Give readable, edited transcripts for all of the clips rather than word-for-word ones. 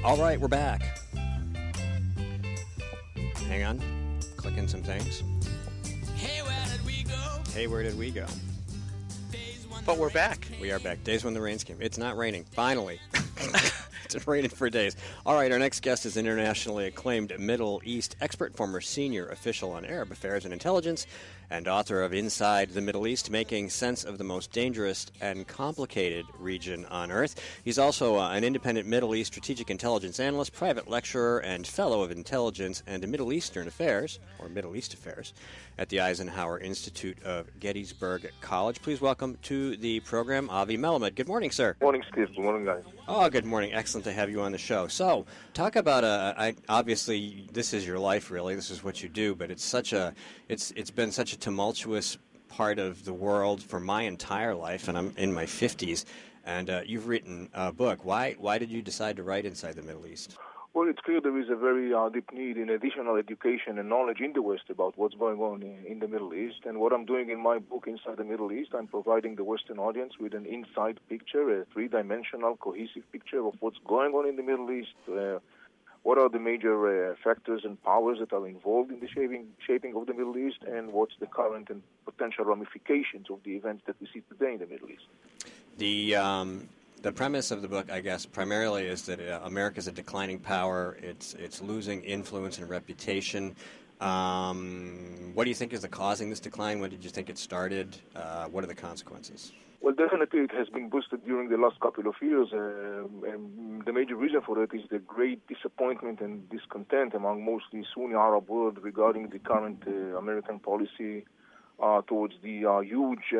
All right, we're back. Hang on. Clicking some things. Hey, where did we go? Hey, where did we go? But we're back. We are back. Days when the rains came. It's not raining. Finally. It's been raining for days. All right, our next guest is internationally acclaimed Middle East expert, former senior official on Arab affairs and intelligence, and author of Inside the Middle East, Making Sense of the Most Dangerous and Complicated Region on Earth. He's also an independent Middle East strategic intelligence analyst, private lecturer, and fellow of intelligence and Middle Eastern affairs, or Middle East affairs, at the Eisenhower Institute of Gettysburg College. Please welcome to the program Avi Melamed. Good morning, sir. Morning, Steve. Good morning, guys. Oh, good morning. Excellent to have you on the show. So, talk about obviously this is your life, really. This is what you do, but it's been such a tumultuous part of the world for my entire life, and I'm in my 50s. And you've written a book. Why did you decide to write Inside the Middle East? Well, it's clear there is a very deep need in additional education and knowledge in the West about what's going on in the Middle East. And what I'm doing in my book, Inside the Middle East, I'm providing the Western audience with an inside picture, a three-dimensional, cohesive picture of what's going on in the Middle East, what are the major factors and powers that are involved in the shaping of the Middle East, and what's the current and potential ramifications of the events that we see today in the Middle East. The premise of the book, I guess, primarily is that America is a declining power. It's losing influence and reputation. What do you think is causing this decline? When did you think it started? What are the consequences? Well, definitely it has been boosted during the last couple of years. And the major reason for that is the great disappointment and discontent among mostly Sunni Arab world regarding the current American policy towards the huge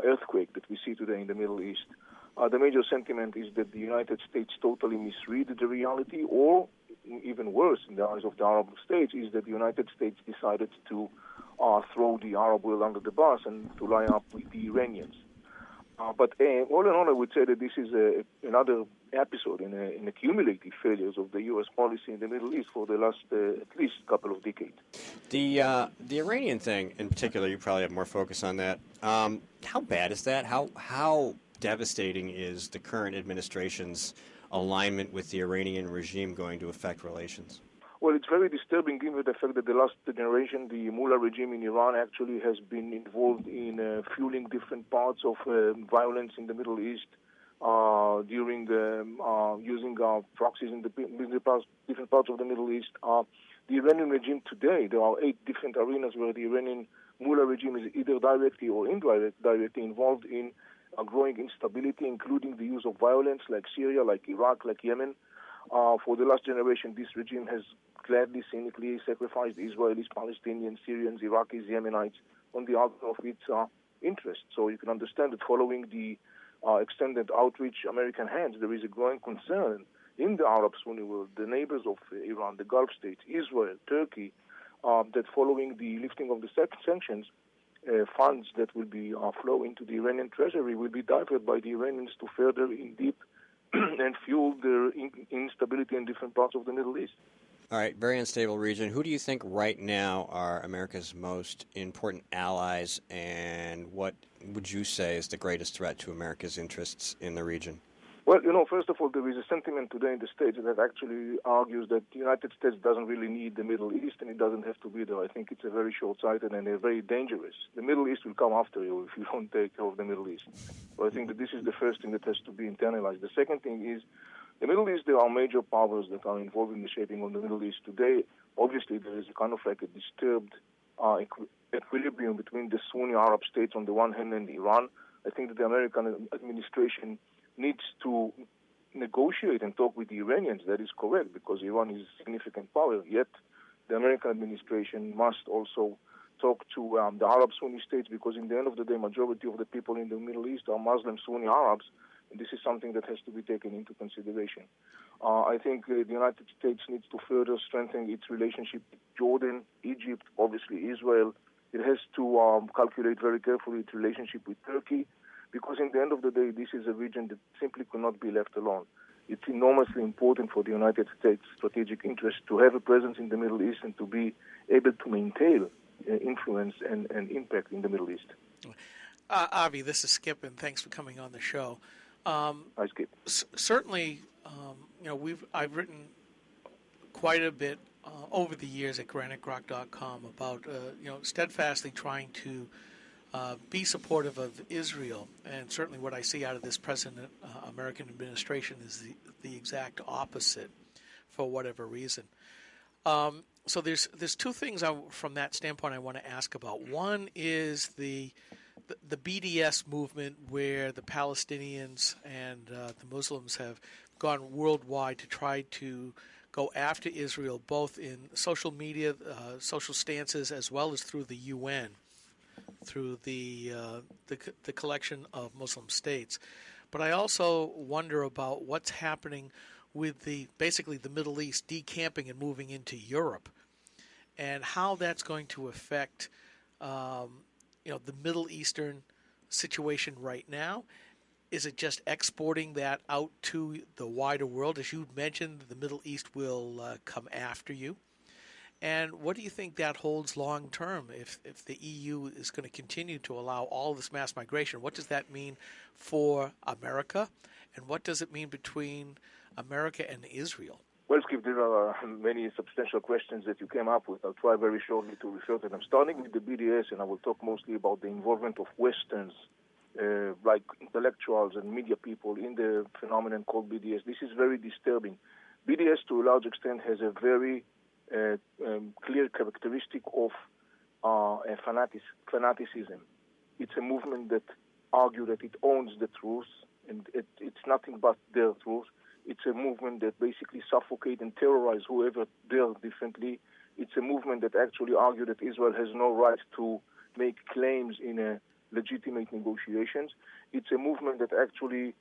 earthquake that we see today in the Middle East. The major sentiment is that the United States totally misread the reality, or even worse, in the eyes of the Arab states, is that the United States decided to throw the Arab world under the bus and to line up with the Iranians. But all in all, I would say that this is another episode in accumulative failures of the U.S. policy in the Middle East for the last at least couple of decades. The Iranian thing, in particular, you probably have more focus on that. How bad is that? How devastating is the current administration's alignment with the Iranian regime going to affect relations? Well, it's very disturbing given the fact that the last generation, the Mullah regime in Iran, actually has been involved in fueling different parts of violence in the Middle East during using proxies in the different parts of the Middle East. The Iranian regime today, there are 8 different arenas where the Iranian Mullah regime is either directly or indirectly involved in growing instability, including the use of violence like Syria, like Iraq, like Yemen. For the last generation, this regime has gladly, cynically sacrificed Israelis, Palestinians, Syrians, Iraqis, Yemenites on the altar of its interests. So you can understand that following the extended outreach American hands, there is a growing concern in the Arab Sunni world, the neighbors of Iran, the Gulf states, Israel, Turkey, that following the lifting of the sanctions, funds that will be flow into the Iranian treasury will be diverted by the Iranians to further in deep and fuel their instability in different parts of the Middle East. All right, very unstable region. Who do you think right now are America's most important allies, and what would you say is the greatest threat to America's interests in the region? Well, first of all, there is a sentiment today in the States that actually argues that the United States doesn't really need the Middle East and it doesn't have to be there. I think it's a very short-sighted and a very dangerous. The Middle East will come after you if you don't take care of the Middle East. So I think that this is the first thing that has to be internalized. The second thing is the Middle East, there are major powers that are involved in the shaping of the Middle East today. Obviously, there is a kind of like a disturbed equilibrium between the Sunni Arab states on the one hand and Iran. I think that the American administration needs to negotiate and talk with the Iranians. That is correct, because Iran is a significant power. Yet the American administration must also talk to the Arab Sunni states, because in the end of the day, majority of the people in the Middle East are Muslim Sunni Arabs, and this is something that has to be taken into consideration. I think the United States needs to further strengthen its relationship with Jordan, Egypt, obviously Israel. It has to calculate very carefully its relationship with Turkey, because in the end of the day, this is a region that simply cannot be left alone. It's enormously important for the United States' strategic interest to have a presence in the Middle East and to be able to maintain influence and impact in the Middle East. Avi, this is Skip, and thanks for coming on the show. Hi, Skip. Certainly, I've written quite a bit over the years at GraniteGrock.com about steadfastly trying to be supportive of Israel, and certainly what I see out of this present American administration is the exact opposite, for whatever reason. So there's two things from that standpoint I want to ask about. One is the BDS movement, where the Palestinians and the Muslims have gone worldwide to try to go after Israel, both in social media, social stances, as well as through the UN, through the collection of Muslim states. But I also wonder about what's happening with basically the Middle East decamping and moving into Europe, and how that's going to affect the Middle Eastern situation right now. Is it just exporting that out to the wider world? As you mentioned, the Middle East will come after you. And what do you think that holds long term if the EU is going to continue to allow all this mass migration? What does that mean for America? And what does it mean between America and Israel? Well, Skip, there are many substantial questions that you came up with. I'll try very shortly to refer to them. Starting with the BDS, and I will talk mostly about the involvement of Westerns, like intellectuals and media people, in the phenomenon called BDS. This is very disturbing. BDS, to a large extent, has a very clear characteristic of fanaticism. It's a movement that argues that it owns the truth, and it's nothing but their truth. It's a movement that basically suffocates and terrorizes whoever dares differently. It's a movement that actually argues that Israel has no right to make claims in a legitimate negotiations. It's a movement that actually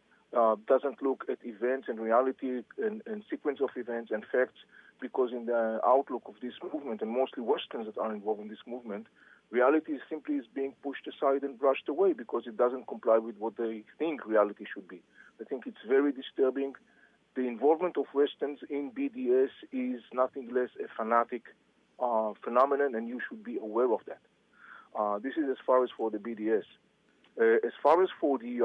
doesn't look at events and reality and sequence of events and facts, because in the outlook of this movement, and mostly Westerns that are involved in this movement, reality simply is being pushed aside and brushed away because it doesn't comply with what they think reality should be. I think it's very disturbing. The involvement of Westerns in BDS is nothing less a fanatic phenomenon, and you should be aware of that. This is as far as for the BDS. As far as for the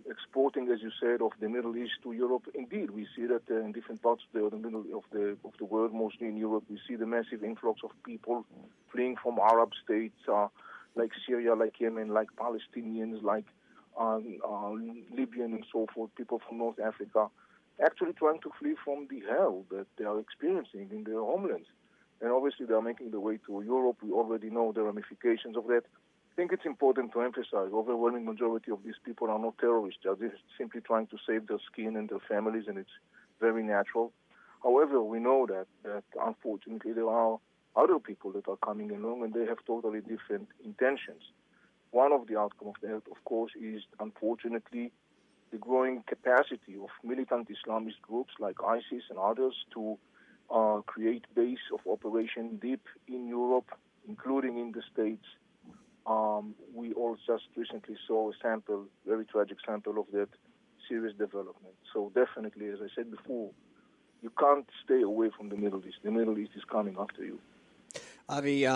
exporting, as you said, of the Middle East to Europe, indeed, we see that in different parts of the middle of the world, mostly in Europe, we see the massive influx of people fleeing from Arab states like Syria, like Yemen, like Palestinians, like Libyan and so forth, people from North Africa, actually trying to flee from the hell that they are experiencing in their homelands. And obviously they are making their way to Europe. We already know the ramifications of that. I think it's important to emphasize, overwhelming majority of these people are not terrorists. They are just simply trying to save their skin and their families, and it's very natural. However, we know that unfortunately there are other people that are coming along, and they have totally different intentions. One of the outcomes of that, of course, is unfortunately the growing capacity of militant Islamist groups like ISIS and others to create base of operation deep in Europe, including in the States. We all just recently saw a sample, very tragic sample of that serious development. So definitely, as I said before, you can't stay away from the Middle East. The Middle East is coming after you. Avi,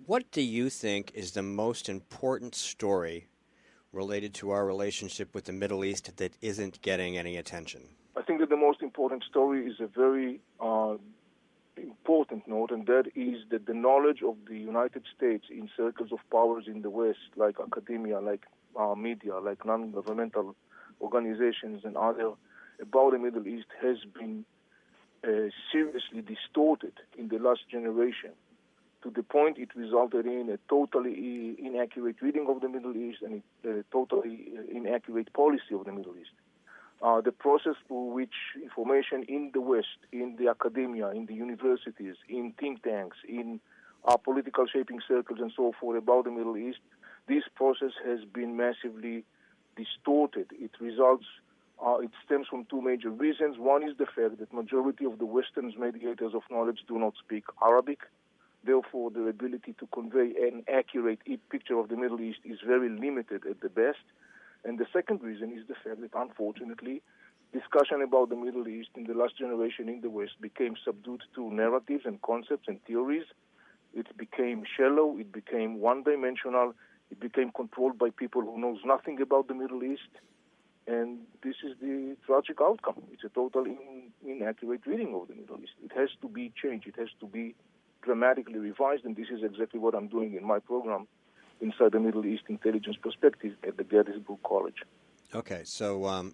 what do you think is the most important story related to our relationship with the Middle East that isn't getting any attention? I think that the most important story is a very important note, and that is that the knowledge of the United States in circles of powers in the West, like academia, like media, like non-governmental organizations and other, about the Middle East has been seriously distorted in the last generation, to the point it resulted in a totally inaccurate reading of the Middle East and a totally inaccurate policy of the Middle East. The process through which information in the West, in the academia, in the universities, in think tanks, in political shaping circles and so forth about the Middle East, this process has been massively distorted. It stems from two major reasons. One is the fact that majority of the Western mediators of knowledge do not speak Arabic. Therefore, their ability to convey an accurate picture of the Middle East is very limited at the best. And the second reason is the fact that, unfortunately, discussion about the Middle East in the last generation in the West became subdued to narratives and concepts and theories. It became shallow. It became one-dimensional. It became controlled by people who knows nothing about the Middle East. And this is the tragic outcome. It's a total inaccurate reading of the Middle East. It has to be changed. It has to be dramatically revised, and this is exactly what I'm doing in my program inside the Middle East Intelligence Perspective at the Gettysburg College. Okay, so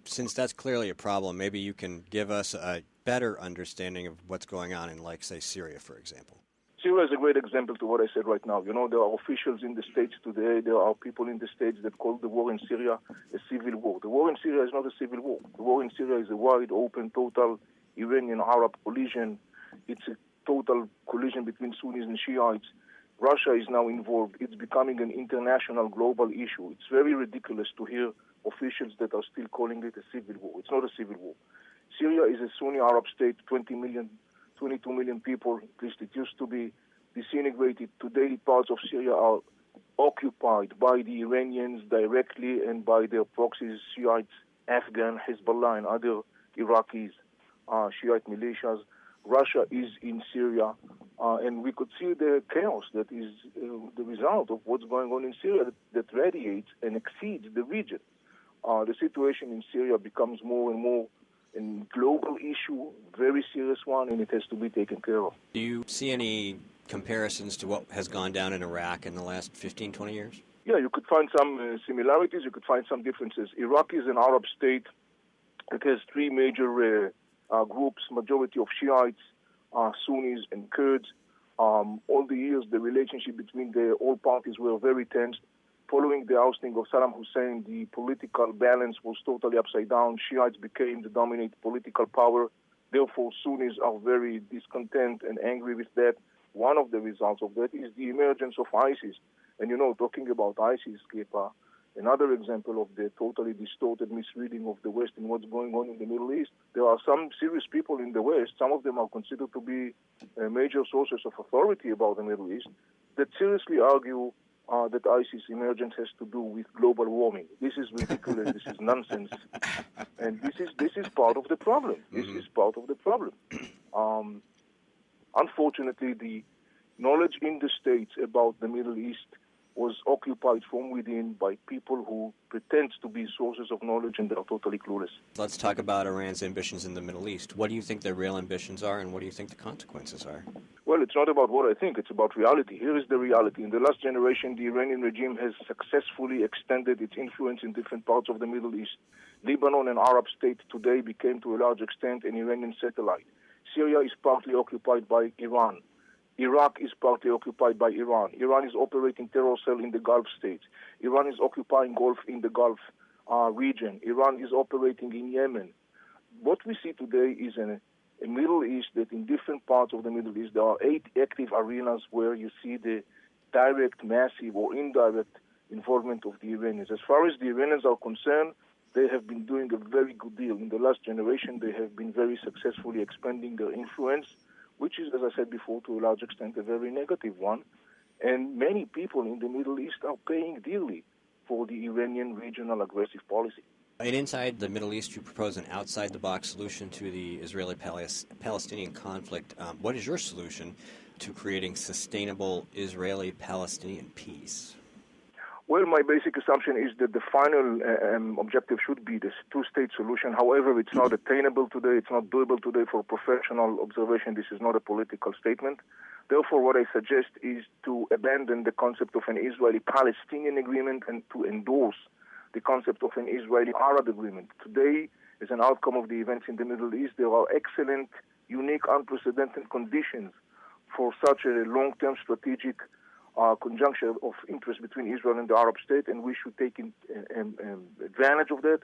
since that's clearly a problem, maybe you can give us a better understanding of what's going on in, like, say, Syria, for example. Syria is a great example to what I said right now. You know, there are officials in the States today, there are people in the States that call the war in Syria a civil war. The war in Syria is not a civil war. The war in Syria is a wide, open, total Iranian-Arab collision. It's a total collision between Sunnis and Shiites. Russia is now involved. It's becoming an international global issue. It's very ridiculous to hear officials that are still calling it a civil war. It's not a civil war. Syria is a Sunni Arab state, 22 million people, at least it used to be, disintegrated. Today, parts of Syria are occupied by the Iranians directly and by their proxies, Shiites, Afghan, Hezbollah, and other Iraqis, Shiite militias. Russia is in Syria, and we could see the chaos that is the result of what's going on in Syria that radiates and exceeds the region. The situation in Syria becomes more and more a global issue, very serious one, and it has to be taken care of. Do you see any comparisons to what has gone down in Iraq in the last 15, 20 years? Yeah, you could find some similarities, you could find some differences. Iraq is an Arab state. It has three major groups, majority of Shiites, Sunnis, and Kurds. All the years, the relationship between all parties were very tense. Following the ousting of Saddam Hussein, the political balance was totally upside down. Shiites became the dominant political power. Therefore, Sunnis are very discontent and angry with that. One of the results of that is the emergence of ISIS. And, you know, talking about ISIS, Kepa, another example of the totally distorted misreading of the West and what's going on in the Middle East. There are some serious people in the West, some of them are considered to be major sources of authority about the Middle East, that seriously argue that ISIS emergence has to do with global warming. This is ridiculous. This is nonsense, and this is part of the problem. This is part of the problem. Unfortunately, the knowledge in the States about the Middle East was occupied from within by people who pretend to be sources of knowledge, and they are totally clueless. Let's talk about Iran's ambitions in the Middle East. What do you think their real ambitions are, and what do you think the consequences are? Well, it's not about what I think, it's about reality. Here is the reality. In the last generation, the Iranian regime has successfully extended its influence in different parts of the Middle East. Lebanon, an Arab state today, became to a large extent an Iranian satellite. Syria is partly occupied by Iran. Iraq is partly occupied by Iran. Iran is operating terror cell in the Gulf states. Iran is occupying Gulf in the Gulf region. Iran is operating in Yemen. What we see today is a Middle East that in different parts of the Middle East, there are 8 active arenas where you see the direct, massive, or indirect involvement of the Iranians. As far as the Iranians are concerned, they have been doing a very good deal. In the last generation, they have been very successfully expanding their influence, which is, as I said before, to a large extent a very negative one. And many people in the Middle East are paying dearly for the Iranian regional aggressive policy. And inside the Middle East, you propose an outside-the-box solution to the Israeli-Palestinian conflict. What is your solution to creating sustainable Israeli-Palestinian peace? Well, my basic assumption is that the final objective should be this two-state solution. However, it's not attainable today. It's not doable today for professional observation. This is not a political statement. Therefore, what I suggest is to abandon the concept of an Israeli-Palestinian agreement and to endorse the concept of an Israeli-Arab agreement. Today, as an outcome of the events in the Middle East, there are excellent, unique, unprecedented conditions for such a long-term strategic conjunction of interest between Israel and the Arab state, and we should take advantage of that.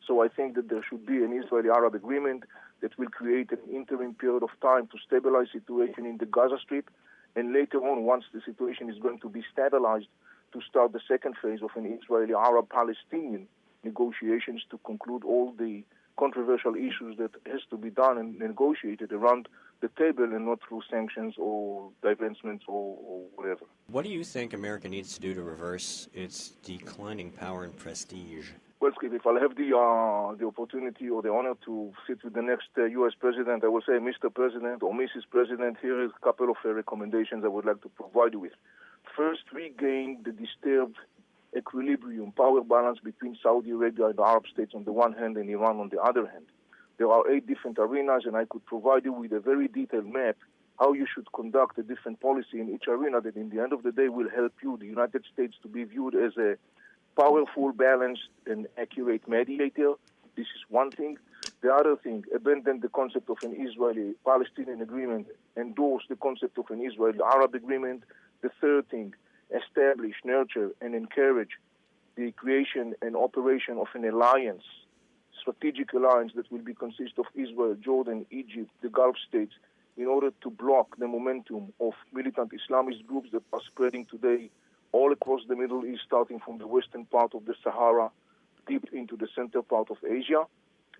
So I think that there should be an Israeli-Arab agreement that will create an interim period of time to stabilize the situation in the Gaza Strip, and later on, once the situation is going to be stabilized, to start the second phase of an Israeli-Arab-Palestinian negotiations to conclude all the controversial issues that has to be done and negotiated around the table and not through sanctions or divestments or whatever. What do you think America needs to do to reverse its declining power and prestige? Well, Skip, if I'll have the opportunity or the honor to sit with the next U.S. president, I will say, Mr. President or Mrs. President, here is a couple of recommendations I would like to provide you with. First, regain the disturbed equilibrium, power balance between Saudi Arabia and the Arab states on the one hand and Iran on the other hand. There are 8 different arenas, and I could provide you with a very detailed map how you should conduct a different policy in each arena that in the end of the day will help you, the United States, to be viewed as a powerful, balanced, and accurate mediator. This is one thing. The other thing, abandon the concept of an Israeli-Palestinian agreement, endorse the concept of an Israeli-Arab agreement. The third thing, establish, nurture, and encourage the creation and operation of an alliance, strategic alliance that will consist of Israel, Jordan, Egypt, the Gulf states, in order to block the momentum of militant Islamist groups that are spreading today all across the Middle East, starting from the western part of the Sahara, deep into the center part of Asia.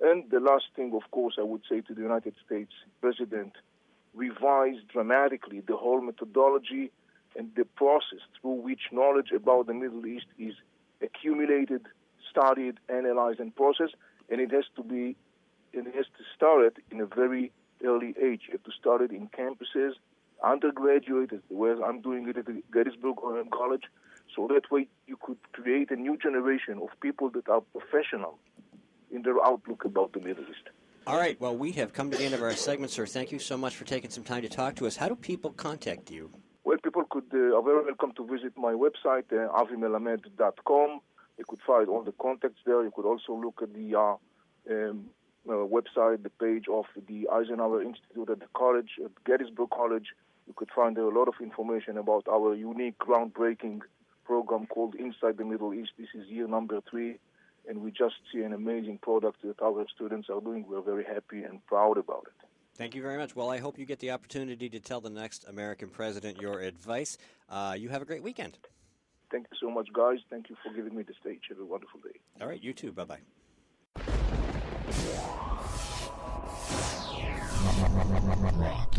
And the last thing, of course, I would say to the United States President, revise dramatically the whole methodology and the process through which knowledge about the Middle East is accumulated, studied, analyzed, and processed. And it has to start in a very early age. You have to start it in campuses, undergraduate, as where I'm doing it at the Gettysburg College. So that way you could create a new generation of people that are professional in their outlook about the Middle East. All right. Well, we have come to the end of our segment, sir. Thank you so much for taking some time to talk to us. How do people contact you? Well, people are very welcome to visit my website, avimelamed.com. You could find all the contacts there. You could also look at the website, the page of the Eisenhower Institute at the college, at Gettysburg College. You could find there a lot of information about our unique, groundbreaking program called Inside the Middle East. This is year number 3, and we just see an amazing product that our students are doing. We're very happy and proud about it. Thank you very much. Well, I hope you get the opportunity to tell the next American president your advice. You have a great weekend. Thank you so much, guys. Thank you for giving me the stage. Have a wonderful day. All right, you too. Bye-bye. Rock.